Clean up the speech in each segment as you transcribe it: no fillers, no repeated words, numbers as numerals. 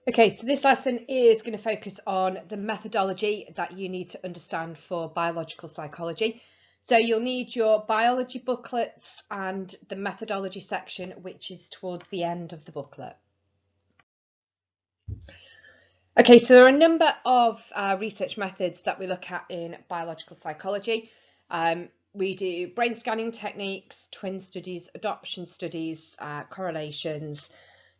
Okay, so this lesson is going to focus on the methodology that you need to understand for biological psychology. So you'll need your biology booklets and the methodology section, which is towards the end of the booklet. Okay, so there are a number of research methods that we look at in biological psychology. We do brain scanning techniques, twin studies, adoption studies, correlations.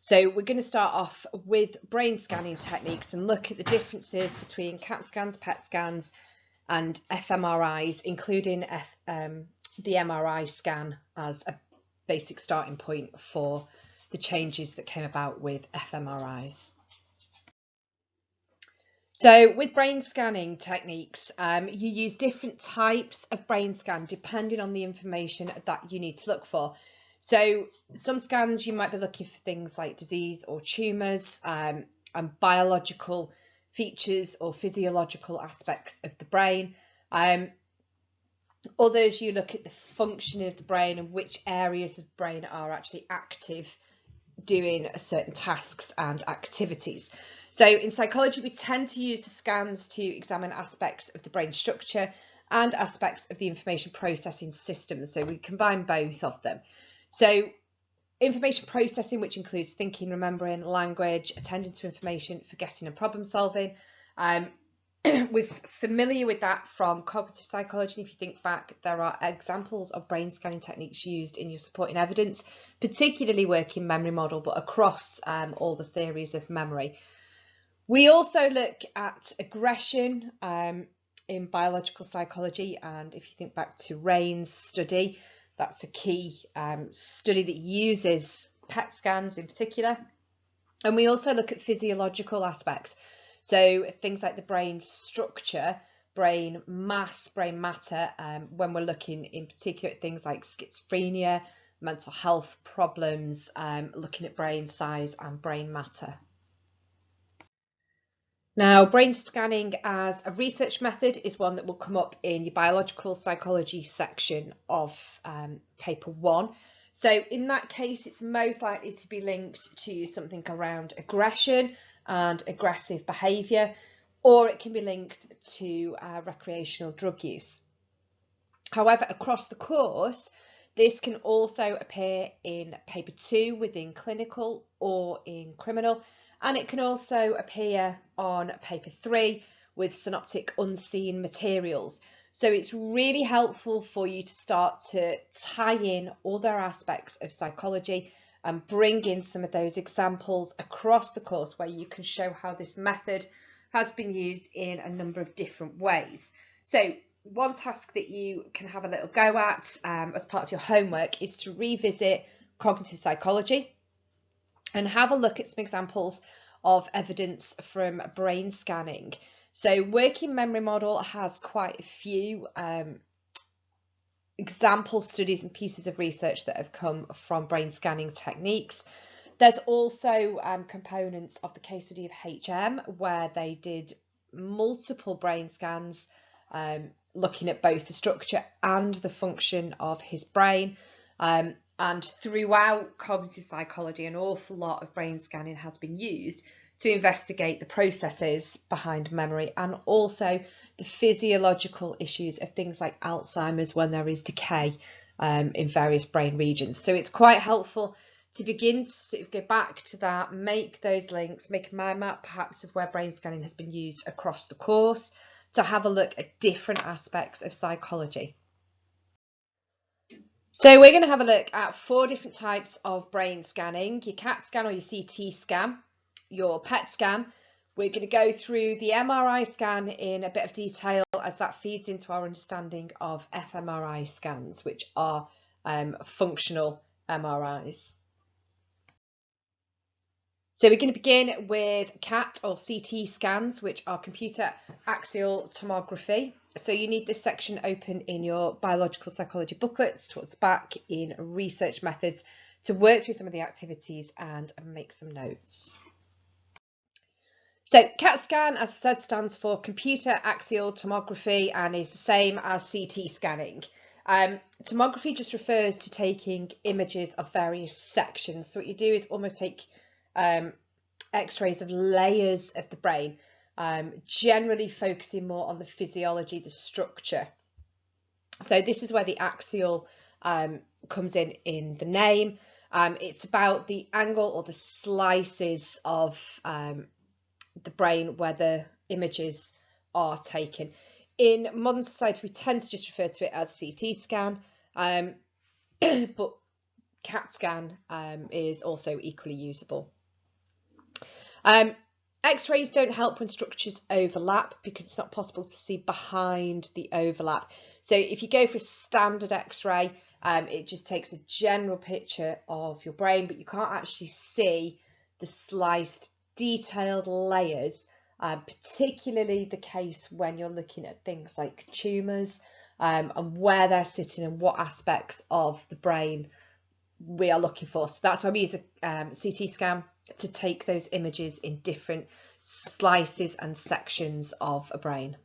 So we're going to start off with brain scanning techniques and look at the differences between CAT scans, PET scans and fMRIs, including the MRI scan as a basic starting point for the changes that came about with fMRIs. So with brain scanning techniques, you use different types of brain scan depending on the information that you need to look for. So some scans you might be looking for things like disease or tumours and biological features or physiological aspects of the brain. Others you look at the functioning of the brain and which areas of the brain are actually active doing certain tasks and activities. So in psychology, we tend to use the scans to examine aspects of the brain structure and aspects of the information processing system. So we combine both of them. So information processing, which includes thinking, remembering, language, attending to information, forgetting and problem solving. We're familiar with that from cognitive psychology. If you think back, there are examples of brain scanning techniques used in your supporting evidence, particularly working memory model, but across all the theories of memory. We also look at aggression in biological psychology, and if you think back to Rain's study, that's a key study that uses PET scans in particular. And we also look at physiological aspects. So things like the brain structure, brain mass, brain matter, when we're looking in particular at things like schizophrenia, mental health problems, looking at brain size and brain matter. Now, brain scanning as a research method is one that will come up in your biological psychology section of paper 1. So in that case, it's most likely to be linked to something around aggression and aggressive behaviour, or it can be linked to recreational drug use. However, across the course, this can also appear in paper 2 within clinical or in criminal, and it can also appear on paper 3 with synoptic unseen materials. So it's really helpful for you to start to tie in other aspects of psychology and bring in some of those examples across the course where you can show how this method has been used in a number of different ways. So one task that you can have a little go at as part of your homework is to revisit cognitive psychology and have a look at some examples of evidence from brain scanning. So working memory model has quite a few example studies and pieces of research that have come from brain scanning techniques. There's also components of the case study of HM where they did multiple brain scans looking at both the structure and the function of his brain. And throughout cognitive psychology, an awful lot of brain scanning has been used to investigate the processes behind memory and also the physiological issues of things like Alzheimer's when there is decay in various brain regions. So it's quite helpful to begin to sort of go back to that, make those links, make a mind map perhaps of where brain scanning has been used across the course to have a look at different aspects of psychology. So we're going to have a look at 4 different types of brain scanning: your CAT scan or your CT scan, your PET scan. We're going to go through the MRI scan in a bit of detail as that feeds into our understanding of fMRI scans, which are functional MRIs. So we're going to begin with CAT or CT scans, which are computer axial tomography. So you need this section open in your biological psychology booklets towards the back in research methods to work through some of the activities and make some notes. So CAT scan, as I said, stands for computer axial tomography and is the same as CT scanning. Tomography just refers to taking images of various sections. So what you do is almost take a x-rays of layers of the brain, generally focusing more on the physiology, the structure. So this is where the axial comes in the name. It's about the angle or the slices of the brain where the images are taken. In modern society, we tend to just refer to it as CT scan, but CAT scan is also equally usable. X-rays don't help when structures overlap because it's not possible to see behind the overlap. So if you go for a standard X-ray, it just takes a general picture of your brain, but you can't actually see the sliced, detailed layers, particularly the case when you're looking at things like tumours and where they're sitting and what aspects of the brain we are looking for. So that's why we use a CT scan to take those images in different slices and sections of a brain.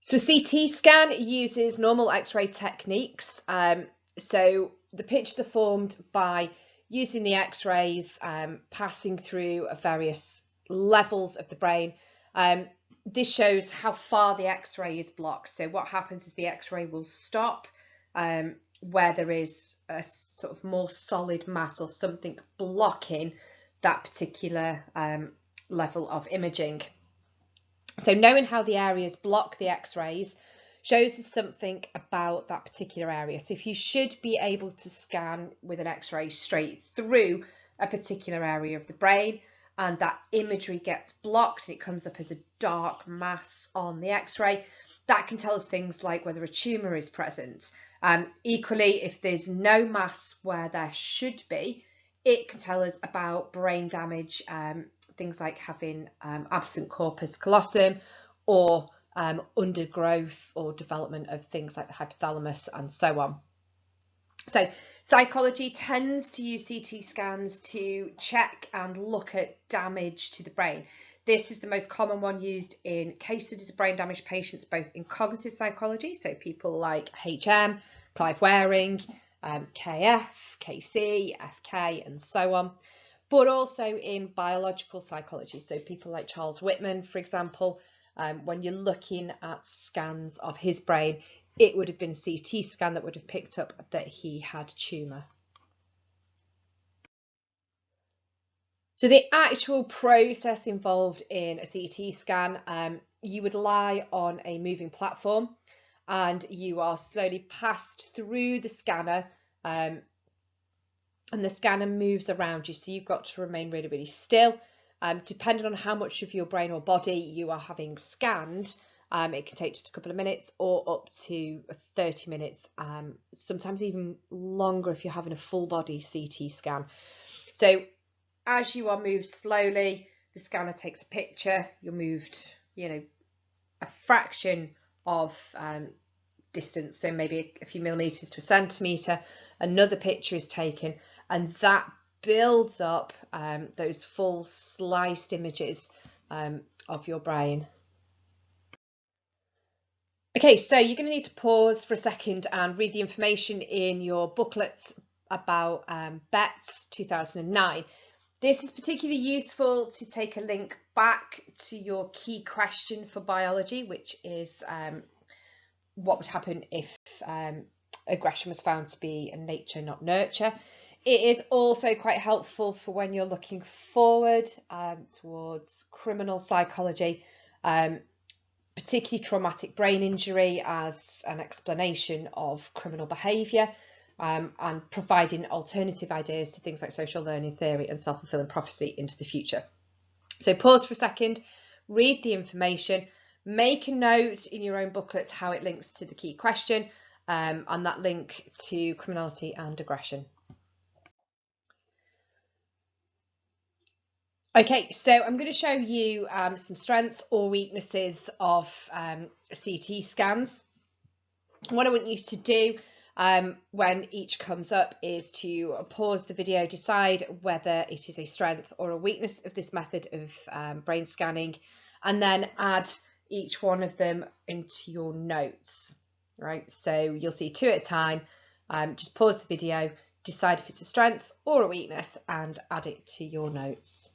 So CT scan uses normal X-ray techniques. So the pictures are formed by using the X-rays, passing through various levels of the brain. This shows how far the X-ray is blocked. So what happens is the X-ray will stop where there is a sort of more solid mass or something blocking that particular level of imaging. So knowing how the areas block the X-rays shows us something about that particular area. So if you should be able to scan with an X-ray straight through a particular area of the brain, and that imagery gets blocked and it comes up as a dark mass on the X-ray, that can tell us things like whether a tumour is present. Equally, if there's no mass where there should be, it can tell us about brain damage, things like having absent corpus callosum or undergrowth or development of things like the hypothalamus and so on. So psychology tends to use CT scans to check and look at damage to the brain. This is the most common one used in case studies of brain damaged patients, both in cognitive psychology, so people like HM, Clive Waring, KF, KC, FK, and so on, but also in biological psychology, so people like Charles Whitman, for example. When you're looking at scans of his brain, it would have been a CT scan that would have picked up that he had tumour. So the actual process involved in a CT scan, you would lie on a moving platform and you are slowly passed through the scanner, and the scanner moves around you, so you've got to remain really, really still. Depending on how much of your brain or body you are having scanned, it can take just a couple of minutes or up to 30 minutes, sometimes even longer if you're having a full body CT scan. So as you are moved slowly, the scanner takes a picture. You're moved, a fraction of distance, so maybe a few millimeters to a centimeter. Another picture is taken, and that builds up those full sliced images of your brain. Okay, so you're going to need to pause for a second and read the information in your booklets about BETS 2009. This is particularly useful to take a link back to your key question for biology, which is what would happen if aggression was found to be a nature, not nurture. It is also quite helpful for when you're looking forward towards criminal psychology, particularly traumatic brain injury as an explanation of criminal behaviour, and providing alternative ideas to things like social learning theory and self-fulfilling prophecy into the future. So pause for a second, read the information, make a note in your own booklets how it links to the key question, and that link to criminality and aggression. Okay, so I'm going to show you some strengths or weaknesses of CT scans. What I want you to do when each comes up is to pause the video, decide whether it is a strength or a weakness of this method of brain scanning, and then add each one of them into your notes, right? So you'll see two at a time. Just pause the video, decide if it's a strength or a weakness, and add it to your notes.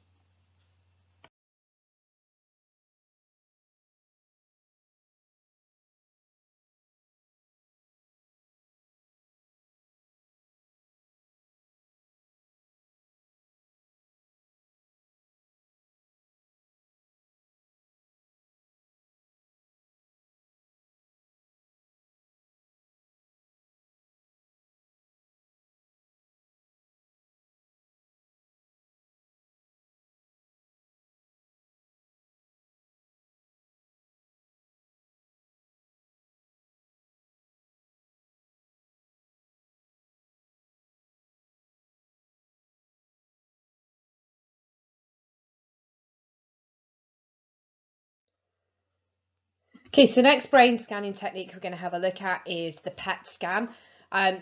Okay, so the next brain scanning technique we're going to have a look at is the PET scan.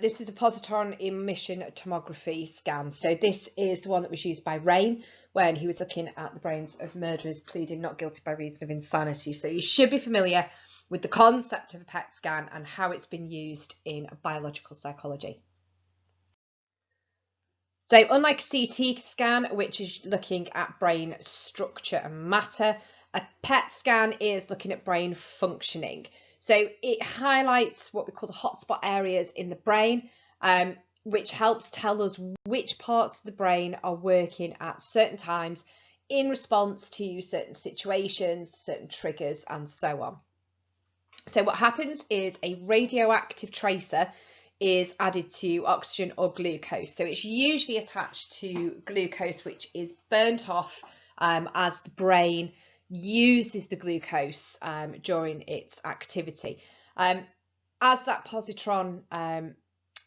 This is a positron emission tomography scan. So this is the one that was used by Rain when he was looking at the brains of murderers pleading not guilty by reason of insanity. So you should be familiar with the concept of a PET scan and how it's been used in biological psychology. So unlike a CT scan, which is looking at brain structure and matter, a PET scan is looking at brain functioning. So it highlights what we call the hotspot areas in the brain, which helps tell us which parts of the brain are working at certain times in response to certain situations, certain triggers, and so on. So what happens is a radioactive tracer is added to oxygen or glucose. So it's usually attached to glucose, which is burnt off as the brain uses the glucose during its activity. As that positron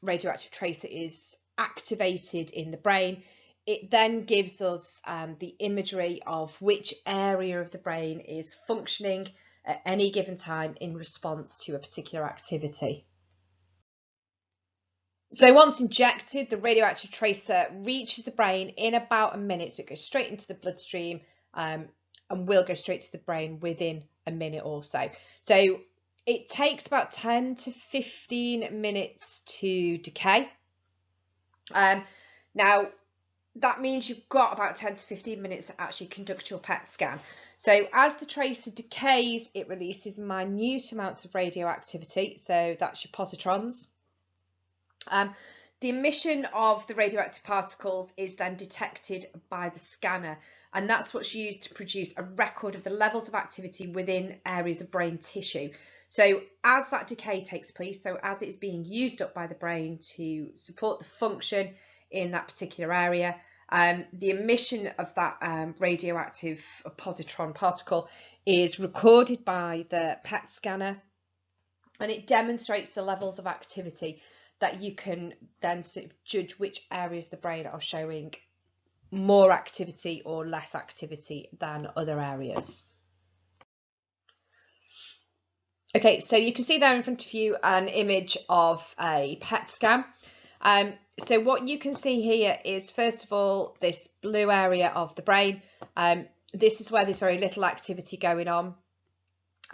radioactive tracer is activated in the brain, it then gives us the imagery of which area of the brain is functioning at any given time in response to a particular activity. So once injected, the radioactive tracer reaches the brain in about a minute, so it goes straight into the bloodstream and will go straight to the brain within a minute or so. So it takes about 10 to 15 minutes to decay. Now, that means you've got about 10 to 15 minutes to actually conduct your PET scan. So as the tracer decays, it releases minute amounts of radioactivity, so that's your positrons. The emission of the radioactive particles is then detected by the scanner, and that's what's used to produce a record of the levels of activity within areas of brain tissue. So as that decay takes place, so as it is being used up by the brain to support the function in that particular area, the emission of that radioactive positron particle is recorded by the PET scanner, and it demonstrates the levels of activity that you can then sort of judge which areas of the brain are showing more activity or less activity than other areas. Okay, so you can see there in front of you an image of a PET scan. So what you can see here is, first of all, this blue area of the brain. This is where there's very little activity going on.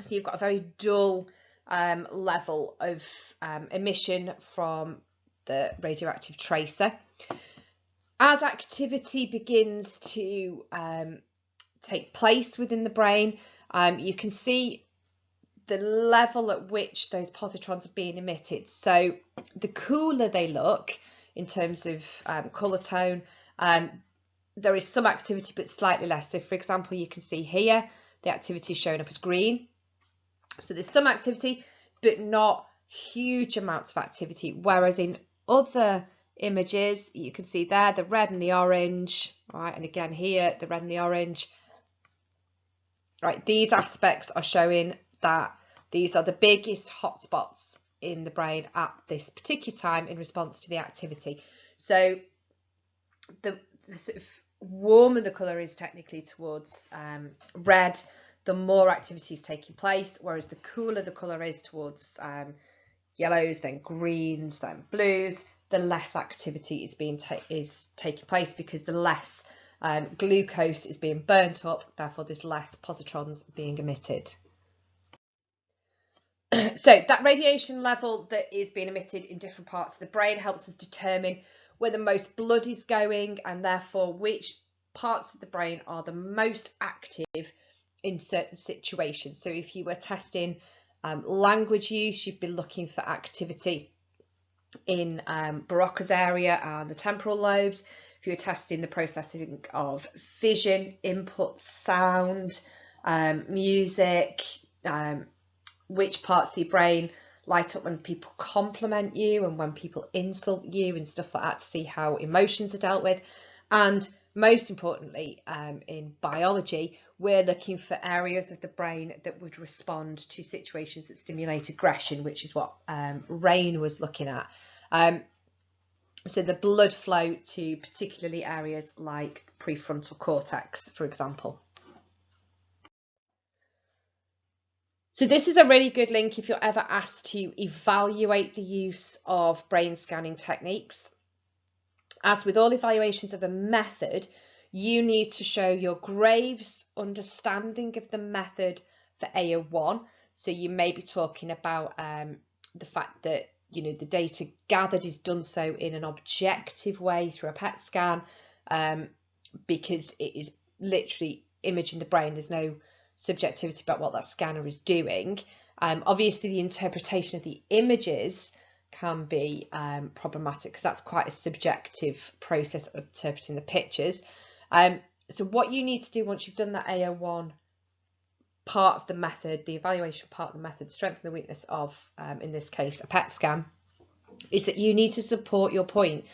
So you've got a very dull level of emission from the radioactive tracer. As activity begins to take place within the brain, you can see the level at which those positrons are being emitted. So the cooler they look in terms of colour tone, there is some activity but slightly less. So for example, you can see here the activity is showing up as green. So there's some activity, but not huge amounts of activity. Whereas in other images, you can see there the red and the orange, right? And again here, the red and the orange, right? These aspects are showing that these are the biggest hotspots in the brain at this particular time in response to the activity. So the sort of warmer the colour is technically towards red, the more activity is taking place, whereas the cooler the colour is towards yellows, then greens, then blues, the less activity is taking place, because the less glucose is being burnt up, therefore there's less positrons being emitted. So that radiation level that is being emitted in different parts of the brain helps us determine where the most blood is going, and therefore which parts of the brain are the most active in certain situations. So if you were testing language use, you'd be looking for activity in Broca's area and the temporal lobes. If you were testing the processing of vision, input, sound, music, which parts of your brain light up when people compliment you and when people insult you and stuff like that, to see how emotions are dealt with. And most importantly, in biology, we're looking for areas of the brain that would respond to situations that stimulate aggression, which is what Rain was looking at. So the blood flow to particularly areas like prefrontal cortex, for example. So this is a really good link if you're ever asked to evaluate the use of brain scanning techniques. As with all evaluations of a method, you need to show your Graves understanding of the method for AO1. So you may be talking about the fact that, you know, the data gathered is done so in an objective way through a PET scan, because it is literally imaging the brain. There's no subjectivity about what that scanner is doing. Obviously, the interpretation of the images can be problematic, because that's quite a subjective process of interpreting the pictures. So what you need to do once you've done that AO1 part of the method, the evaluation part of the method, strength and the weakness of, in this case, a PET scan, is that you need to support your point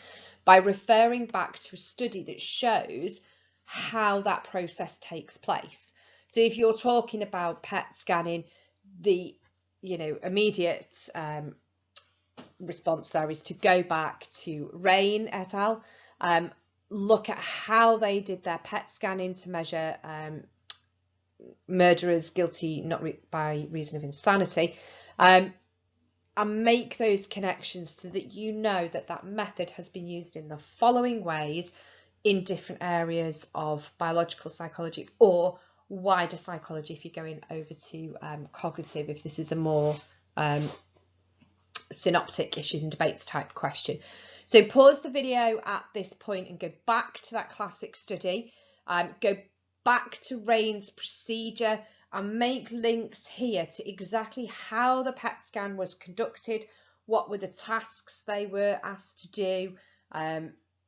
by referring back to a study that shows how that process takes place. So if you're talking about PET scanning, the immediate response there is to go back to Rain et al. Look at how they did their PET scanning to measure murderers guilty not by reason of insanity, and make those connections so that you know that that method has been used in the following ways in different areas of biological psychology or wider psychology if you're going over to cognitive, if this is a more synoptic issues and debates type question. So pause the video at this point and go back to that classic study, go back to Rain's procedure and make links here to exactly how the PET scan was conducted, what were the tasks they were asked to do,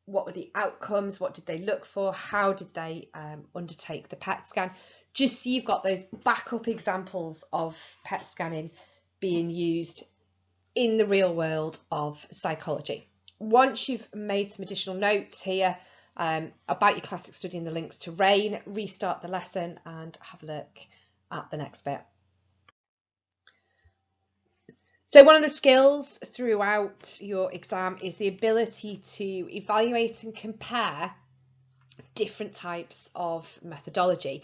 what were the outcomes, what did they look for, how did they undertake the PET scan, just so you've got those backup examples of PET scanning being used in the real world of psychology. Once you've made some additional notes here about your classic study and the links to Rain, restart the lesson and have a look at the next bit. So one of the skills throughout your exam is the ability to evaluate and compare different types of methodology.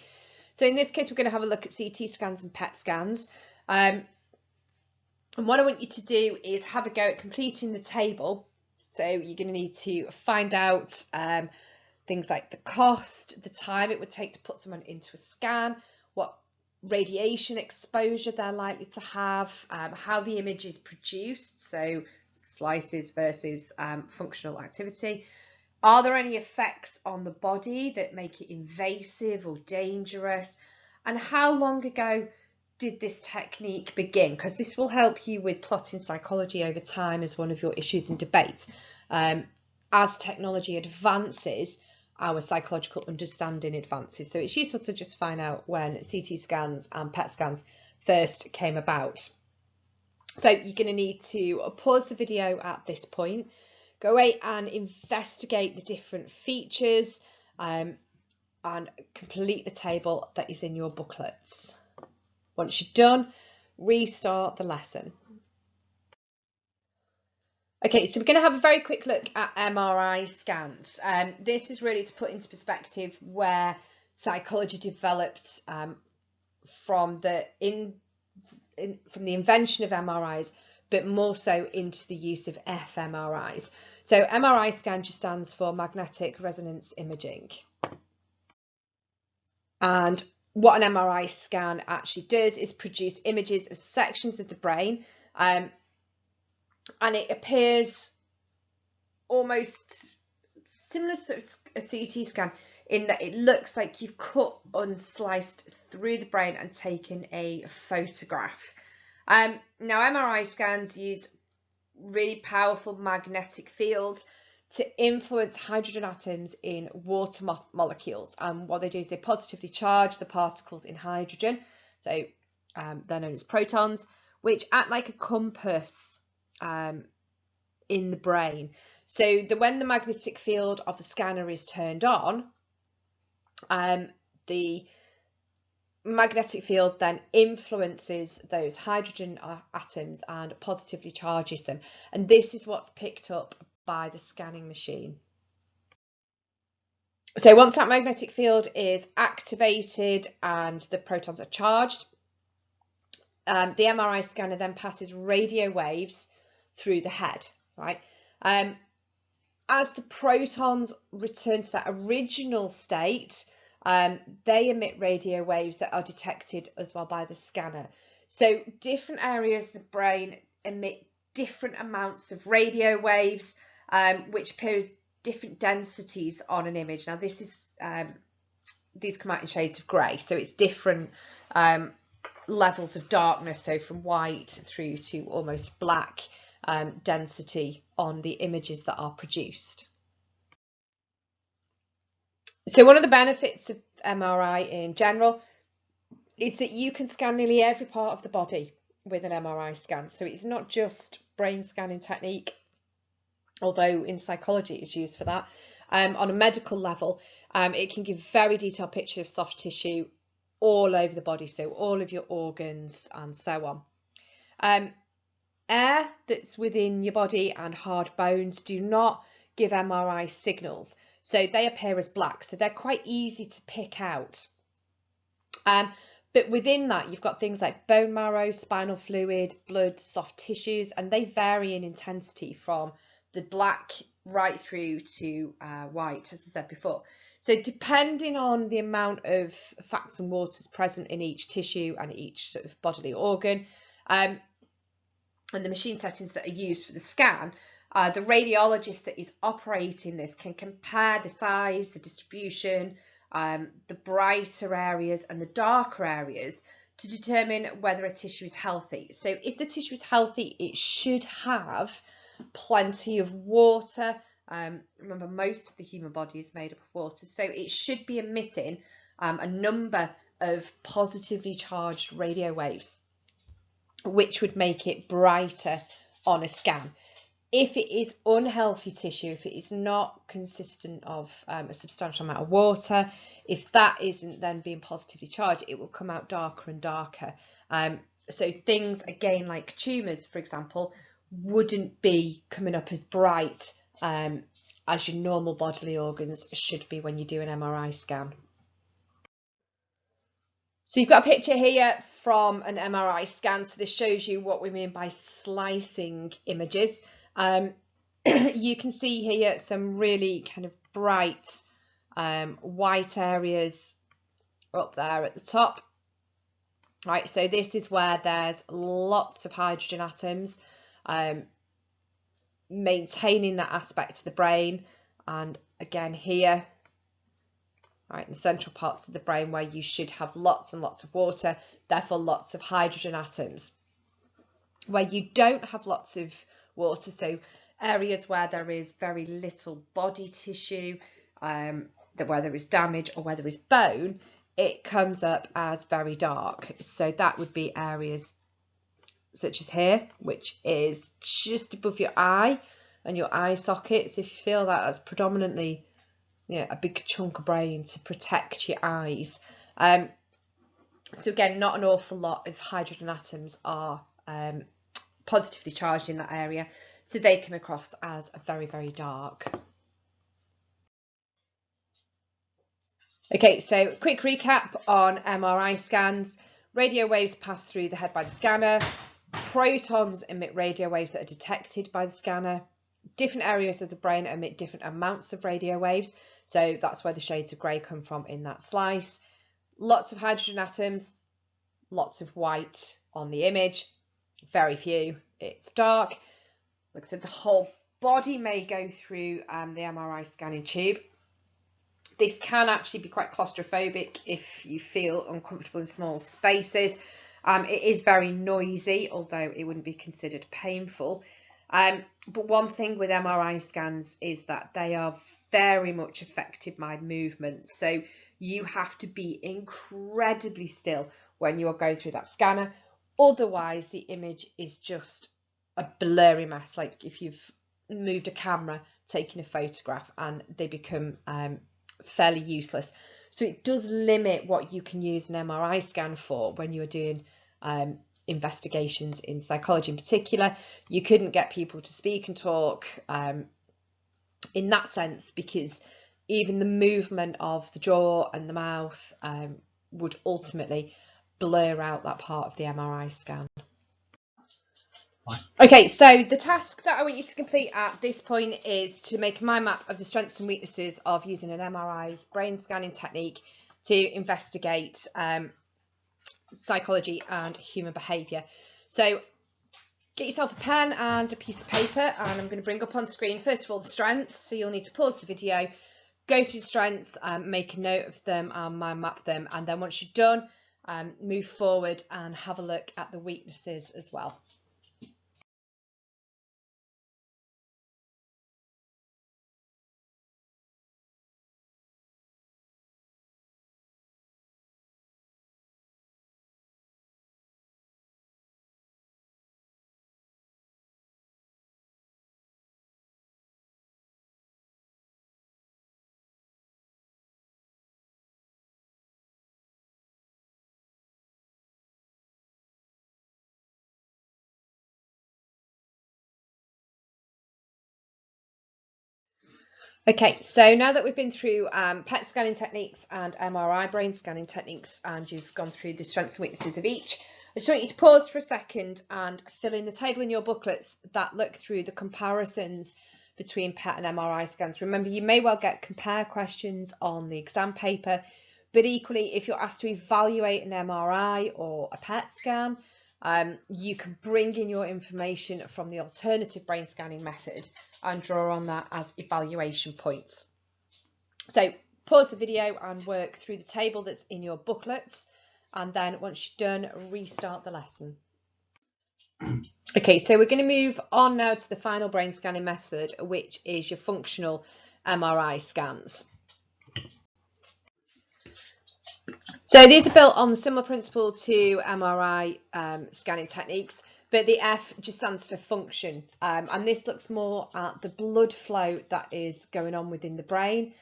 So in this case, we're going to have a look at CT scans and PET scans. And what I want you to do is have a go at completing the table. So you're going to need to find out things like the cost, the time it would take to put someone into a scan, what radiation exposure they're likely to have, how the image is produced, so slices versus functional activity. Are there any effects on the body that make it invasive or dangerous? And how long ago did this technique begin? Because this will help you with plotting psychology over time as one of your issues and debates. As technology advances, our psychological understanding advances. So it's useful to just find out when CT scans and PET scans first came about. So you're going to need to pause the video at this point, go away and investigate the different features and complete the table that is in your booklets. Once you're done, restart the lesson. Okay, so we're going to have a very quick look at MRI scans. This is really to put into perspective where psychology developed from the invention of MRIs, but more so into the use of fMRIs. So MRI scan just stands for magnetic resonance imaging. And what an MRI scan actually does is produce images of sections of the brain, and it appears almost similar to a CT scan in that it looks like you've cut and sliced through the brain and taken a photograph. Now MRI scans use really powerful magnetic fields to influence hydrogen atoms in water molecules, and what they do is they positively charge the particles in hydrogen, so they're known as protons, which act like a compass in the brain. So when the magnetic field of the scanner is turned on, the magnetic field then influences those hydrogen atoms and positively charges them, and this is what's picked up by the scanning machine. So once that magnetic field is activated and the protons are charged, the MRI scanner then passes radio waves through the head, right? As the protons return to that original state, they emit radio waves that are detected as well by the scanner. So different areas of the brain emit different amounts of radio waves, which appear as different densities on an image. Now this is these come out in shades of grey, so it's different levels of darkness, so from white through to almost black density on the images that are produced. So one of the benefits of MRI in general is that you can scan nearly every part of the body with an MRI scan. So it's not just brain scanning technique, although in psychology it's used for that. On a medical level, it can give a very detailed picture of soft tissue all over the body, so all of your organs and so on. Air that's within your body and hard bones do not give MRI signals, so they appear as black, so they're quite easy to pick out. But within that, you've got things like bone marrow, spinal fluid, blood, soft tissues, and they vary in intensity from the black right through to white, as I said before. So depending on the amount of fats and waters present in each tissue and each sort of bodily organ, and the machine settings that are used for the scan, the radiologist that is operating this can compare the size, the distribution, the brighter areas and the darker areas to determine whether a tissue is healthy. So if the tissue is healthy, it should have plenty of water. Remember, most of the human body is made up of water, so it should be emitting a number of positively charged radio waves, which would make it brighter on a scan. If it is unhealthy tissue, if it is not consistent of a substantial amount of water, if that isn't then being positively charged, it will come out darker and darker. So things, again, like tumours, for example, wouldn't be coming up as bright as your normal bodily organs should be when you do an MRI scan. So you've got a picture here from an MRI scan. So this shows you what we mean by slicing images. You can see here some really kind of bright white areas up there at the top. Right, so this is where there's lots of hydrogen atoms maintaining that aspect of the brain, and again here, right, in the central parts of the brain where you should have lots and lots of water, therefore lots of hydrogen atoms. Where you don't have lots of water, so areas where there is very little body tissue, where there is damage or where there is bone, it comes up as very dark. So that would be areas such as here, which is just above your eye and your eye sockets. If you feel that, that's predominantly, you know, a big chunk of brain to protect your eyes. So again, not an awful lot of hydrogen atoms are positively charged in that area, so they come across as very, very dark. Okay, so quick recap on MRI scans. Radio waves pass through the head by the scanner. Protons emit radio waves that are detected by the scanner. Different areas of the brain emit different amounts of radio waves, so that's where the shades of grey come from in that slice. Lots of hydrogen atoms, lots of white on the image, very few, it's dark. Like I said, the whole body may go through the MRI scanning tube. This can actually be quite claustrophobic if you feel uncomfortable in small spaces. It is very noisy, although it wouldn't be considered painful. But one thing with MRI scans is that they are very much affected by movement. So you have to be incredibly still when you are going through that scanner. Otherwise, the image is just a blurry mess, like if you've moved a camera taking a photograph, and they become fairly useless. So it does limit what you can use an MRI scan for when you are doing investigations in psychology in particular. You couldn't get people to speak and talk in that sense, because even the movement of the jaw and the mouth would ultimately blur out that part of the MRI scan. Okay, so the task that I want you to complete at this point is to make a mind map of the strengths and weaknesses of using an MRI brain scanning technique to investigate psychology and human behaviour. So get yourself a pen and a piece of paper, and I'm going to bring up on screen first of all the strengths. So you'll need to pause the video, go through the strengths, make a note of them and mind map them, and then once you're done, move forward and have a look at the weaknesses as well. Okay, so now that we've been through PET scanning techniques and MRI brain scanning techniques, and you've gone through the strengths and weaknesses of each, I just want you to pause for a second and fill in the table in your booklets that look through the comparisons between PET and MRI scans. Remember, you may well get compare questions on the exam paper, but equally, if you're asked to evaluate an MRI or a PET scan, you can bring in your information from the alternative brain scanning method and draw on that as evaluation points. So pause the video and work through the table that's in your booklets, and then once you're done, restart the lesson. Okay, so we're going to move on now to the final brain scanning method, which is your functional MRI scans. So these are built on the similar principle to MRI scanning techniques, but the F just stands for function, and this looks more at the blood flow that is going on within the brain,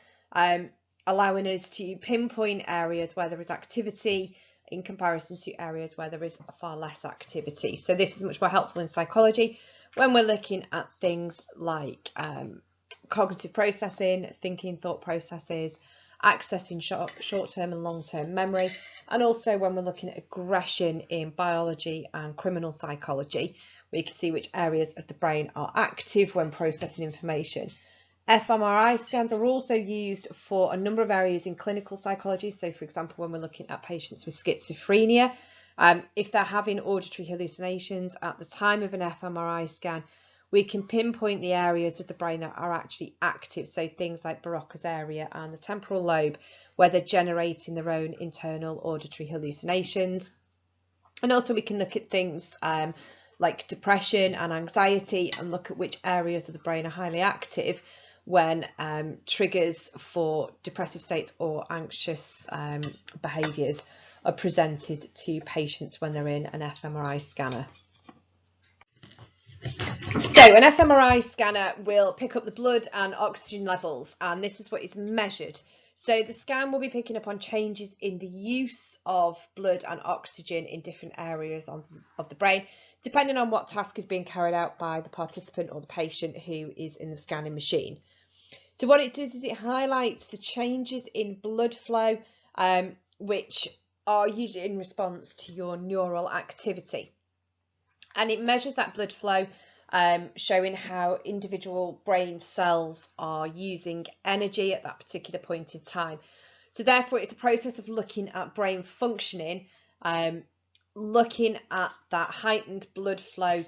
allowing us to pinpoint areas where there is activity in comparison to areas where there is far less activity. So this is much more helpful in psychology when we're looking at things like cognitive processing, thinking, thought processes, accessing short-term and long-term memory, and also when we're looking at aggression in biology and criminal psychology, we can see which areas of the brain are active when processing information. fMRI scans are also used for a number of areas in clinical psychology. So, for example, when we're looking at patients with schizophrenia, if they're having auditory hallucinations at the time of an fMRI scan, we can pinpoint the areas of the brain that are actually active, so things like Broca's area and the temporal lobe, where they're generating their own internal auditory hallucinations. And also we can look at things like depression and anxiety and look at which areas of the brain are highly active when triggers for depressive states or anxious behaviours are presented to patients when they're in an fMRI scanner. So an fMRI scanner will pick up the blood and oxygen levels, and this is what is measured. So the scan will be picking up on changes in the use of blood and oxygen in different areas of the brain, depending on what task is being carried out by the participant or the patient who is in the scanning machine. So what it does is it highlights the changes in blood flow, which are usually in response to your neural activity. And it measures that blood flow, showing how individual brain cells are using energy at that particular point in time. So therefore, it's a process of looking at brain functioning, looking at that heightened blood flow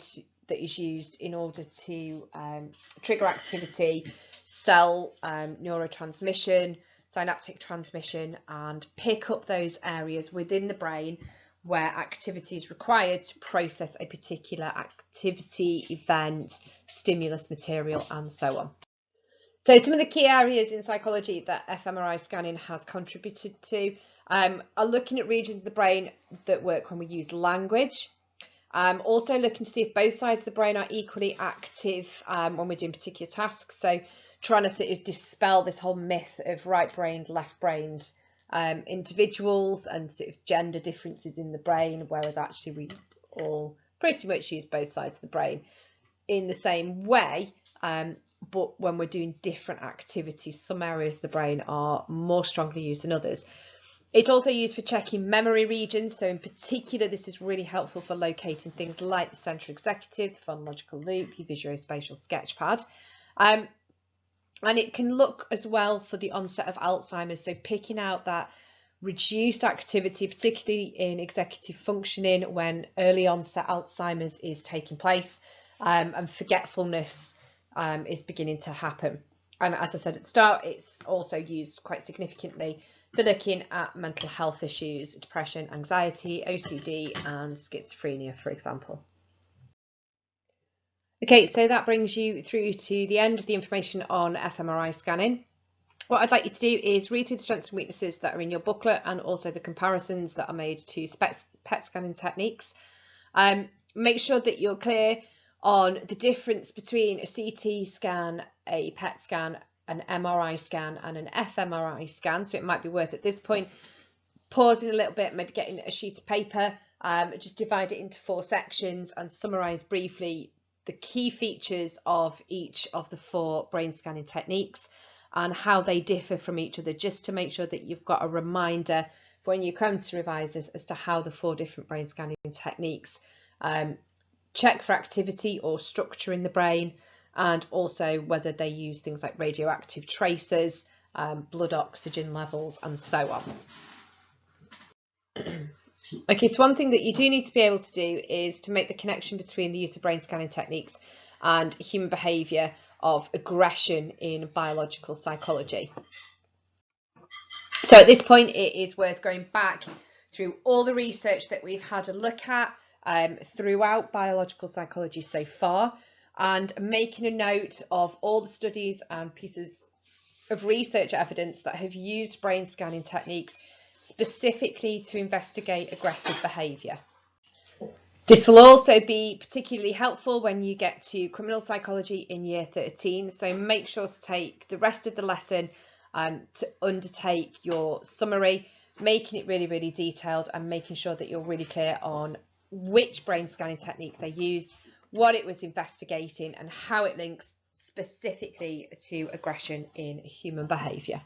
that is used in order to trigger activity, cell neurotransmission, synaptic transmission, and pick up those areas within the brain where activity is required to process a particular activity, event, stimulus material, and so on. So some of the key areas in psychology that fMRI scanning has contributed to are looking at regions of the brain that work when we use language. Also looking to see if both sides of the brain are equally active when we're doing particular tasks. So trying to sort of dispel this whole myth of right-brained, left-brained individuals and sort of gender differences in the brain, whereas actually we all pretty much use both sides of the brain in the same way. But when we're doing different activities, some areas of the brain are more strongly used than others. It's also used for checking memory regions. So in particular, this is really helpful for locating things like the central executive, the phonological loop, your visuospatial sketchpad. And it can look as well for the onset of Alzheimer's. So picking out that reduced activity, particularly in executive functioning when early onset Alzheimer's is taking place and forgetfulness is beginning to happen. And as I said at the start, it's also used quite significantly for looking at mental health issues, depression, anxiety, OCD, and schizophrenia, for example. Okay, so that brings you through to the end of the information on fMRI scanning. What I'd like you to do is read through the strengths and weaknesses that are in your booklet and also the comparisons that are made to PET scanning techniques. Make sure that you're clear on the difference between a CT scan, a PET scan, an MRI scan and an fMRI scan. So it might be worth at this point pausing a little bit, maybe getting a sheet of paper, just divide it into 4 sections and summarise briefly the key features of each of the 4 brain scanning techniques and how they differ from each other, just to make sure that you've got a reminder for when you come to revise this as to how the 4 different brain scanning techniques check for activity or structure in the brain, and also whether they use things like radioactive tracers, blood oxygen levels, and so on. Okay, so one thing that you do need to be able to do is to make the connection between the use of brain scanning techniques and human behaviour of aggression in biological psychology. So at this point, it is worth going back through all the research that we've had a look at throughout biological psychology so far, and making a note of all the studies and pieces of research evidence that have used brain scanning techniques specifically to investigate aggressive behaviour. This will also be particularly helpful when you get to criminal psychology in year 13, so make sure to take the rest of the lesson to undertake your summary, making it really, really detailed and making sure that you're really clear on which brain scanning technique they used, what it was investigating and how it links specifically to aggression in human behaviour.